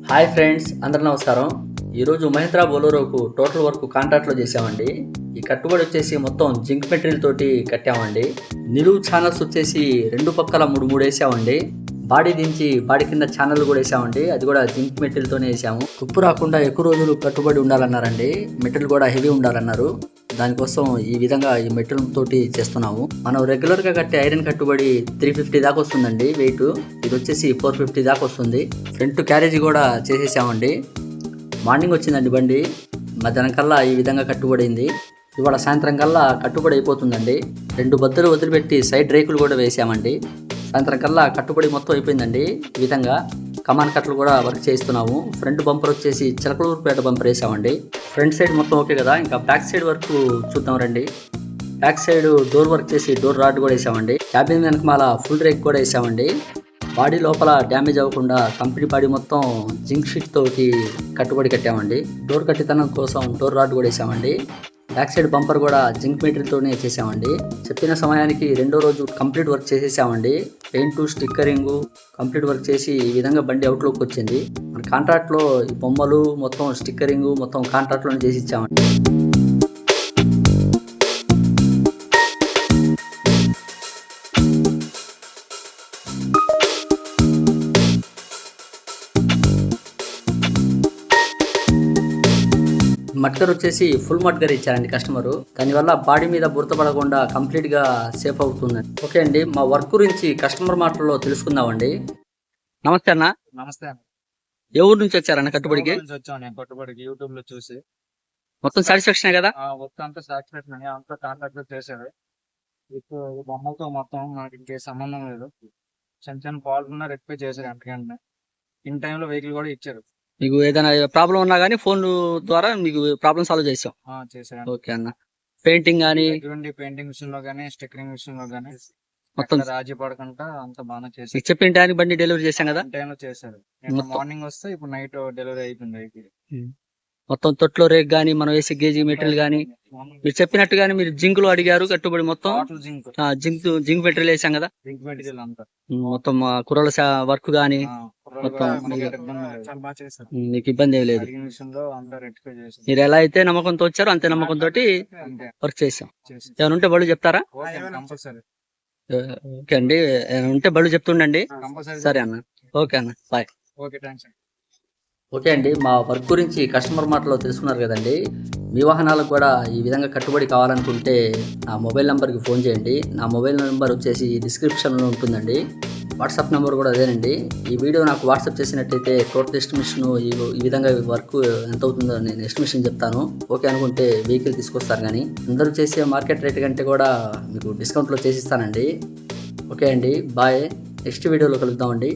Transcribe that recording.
Hi friends, అందరూ నమస్కారం. ఈరోజు మహీంద్రా బొలెరోకు టోటల్ వర్క్ కాంట్రాక్ట్లో చేసామండి. ఈ కట్టుబడి వచ్చేసి మొత్తం జింక్ మెటీరియల్ తోటి కట్టామండి. నిలువు ఛానల్స్ వచ్చేసి రెండు పక్కల మూడు వేసామండి. బాడీ దించి బాడీ కింద ఛానల్ కూడా వేసామండి. అది కూడా జింక్ మెటీరియల్తోనే వేసాము. తుప్పు రాకుండా ఎక్కువ రోజులు కట్టుబడి ఉండాలన్నారండి. మెటీరియల్ కూడా హెవీ ఉండాలన్నారు. దానికోసం ఈ విధంగా ఈ మెటీరియల్ తోటి చేస్తున్నాము. మనం రెగ్యులర్ గా కట్టే ఐరన్ కట్టుబడి 350 దాకా వస్తుందండి వెయిట్. ఇది వచ్చేసి 450 దాకా వస్తుంది. ఫ్రంట్ క్యారేజీ కూడా చేసేసామండి. మార్నింగ్ వచ్చిందండి బండి, మధ్యాహ్నం కల్లా ఈ విధంగా కట్టుబడింది. ఇవాళ సాయంత్రం కల్లా కట్టుబడి అయిపోతుందండి. 2 బద్దలు వదిలిపెట్టి సైడ్ రేకులు కూడా వేసామండి. సాయంత్రం కల్లా కట్టుబడి మొత్తం అయిపోయిందండి. ఈ విధంగా కమాన్ కట్లు కూడా వర్క్ చేస్తున్నాము. ఫ్రంట్ బంపర్ వచ్చేసి చిలకలూరుపేట బంపర్ వేసామండి. ఫ్రంట్ సైడ్ మొత్తం ఓకే కదా, ఇంకా బ్యాక్ సైడ్ వర్క్ చూద్దాం రండి. బ్యాక్ సైడ్ డోర్ వర్క్ చేసి డోర్ రాడ్ కూడా వేసామండి. క్యాబిన్ వెనకమాల ఫుల్ రేక్ కూడా వేసామండి. బాడీ లోపల డ్యామేజ్ అవ్వకుండా కంపెనీ బాడీ మొత్తం జింక్ షీట్ తోటి కట్టుబడి కట్టామండి. డోర్ కట్టితనం కోసం డోర్ రాడ్ కూడా వేసామండి. బ్యాక్ సైడ్ బంపర్ కూడా జింక్ మెటీరియల్తోనే చేసామండి. చెప్పిన సమయానికి రెండో రోజు కంప్లీట్ వర్క్ చేసేసామండి. పెయింట్, స్టిక్కరింగ్ కంప్లీట్ వర్క్ చేసి ఈ విధంగా బండి అవుట్లోకి వచ్చింది. మన కాంట్రాక్ట్లో ఈ బొమ్మలు మొత్తం స్టిక్కరింగ్ మొత్తం కాంట్రాక్ట్లోనే చేసి ఇచ్చామండి. మట్గర్ వచ్చేసి ఫుల్ మట్గర్ ఇచ్చారండి కస్టమరు. దానివల్ల బాడీ మీద బురద పడకుండా కంప్లీట్ గా సేఫ్ అవుతుందండి. ఓకే అండి, మా వర్క్ గురించి కస్టమర్ మాటల్లో తెలుసుకుందామండి. నమస్తే అన్న. నమస్తే అన్న. ఏ ఊరు నుంచి వచ్చారన్న కట్టుబడికి? వచ్చాను నేను కట్టుబడికి యూట్యూబ్ లో చూసి. మొత్తం సాటిస్ఫాక్షన్ కదా? మొత్తం అంతా సాటిస్ఫాక్షన్ అంతా కాంట్రాక్ట్ చేశారు. ఇప్పుడు బొమ్మలతో మొత్తం నాకు ఇంకే సంబంధం లేదు. చిన్న చిన్న ఫాల్ట్ ఉన్నా రెక్టిఫై చేశారు. ఎంతకంటే ఇన్ టైంలో వెహికల్ కూడా ఇచ్చారు. మీకు ఏదైనా ప్రాబ్లం ఉన్నా కానీ ఫోన్ ద్వారా మీకు ప్రాబ్లం సాల్వ్ చేసాం. చేశారు. ఓకే అన్న. పెయింటింగ్ కానీ పెయింటింగ్ విషయం లో కానీ స్టిక్కరింగ్ విషయం లో కానీ మొత్తం రాజీ పడకుండా అంత బాగా చేశారు. చెప్పిన టైంకి బండి డెలివరీ చేశాం కదా? టైంలో చేశారు. మార్నింగ్ వస్తే ఇప్పుడు నైట్ డెలివరీ అయిపోయింది వెహికల్. మొత్తం తొట్లో రేక్ గానీ మనం వేసే గేజీ మెటీరియల్ గానీ మీరు చెప్పినట్టుగానే మీరు జింక్ లో అడిగారు. కట్టుబడి మొత్తం జింక్ మెటీరియల్ వేసాం కదా. జింక్ మెటీరియల్ అంతా మొత్తం కుర్రల వర్క్ గానీ మొత్తం మీకు ఇబ్బంది ఏం లేదు. మీరు ఎలా అయితే నమ్మకంతో వచ్చారో అంతే నమ్మకంతో వర్క్ చేసాం. ఏమైనా ఉంటే బళ్ళు చెప్తారా? ఓకే అండి, ఏమైనా ఉంటే బళ్ళు చెప్తుండండి. సరే అన్న. ఓకే అన్న, బాయ్. ఓకే అండి, మా వర్క్ గురించి కస్టమర్ మాటలో తెలుసుకున్నారు కదండి. మీ వాహనాలకు కూడా ఈ విధంగా కట్టుబడి కావాలనుకుంటే నా మొబైల్ నెంబర్కి ఫోన్ చేయండి. నా మొబైల్ నెంబర్ వచ్చేసి డిస్క్రిప్షన్లో ఉంటుందండి. వాట్సాప్ నెంబర్ కూడా అదేనండి. ఈ వీడియో నాకు వాట్సాప్ చేసినట్టయితే టోటల్ ఎస్టిమేషన్ ఈ విధంగా వర్క్ ఎంత అవుతుందో నేను ఎస్టిమేషన్ చెప్తాను. ఓకే అనుకుంటే వెహికల్ తీసుకొస్తారు. కానీ అందరూ చేసే మార్కెట్ రేట్ కంటే కూడా మీకు డిస్కౌంట్లో చేసిస్తానండి. ఓకే అండి, బాయ్. నెక్స్ట్ వీడియోలో కలుద్దామండి.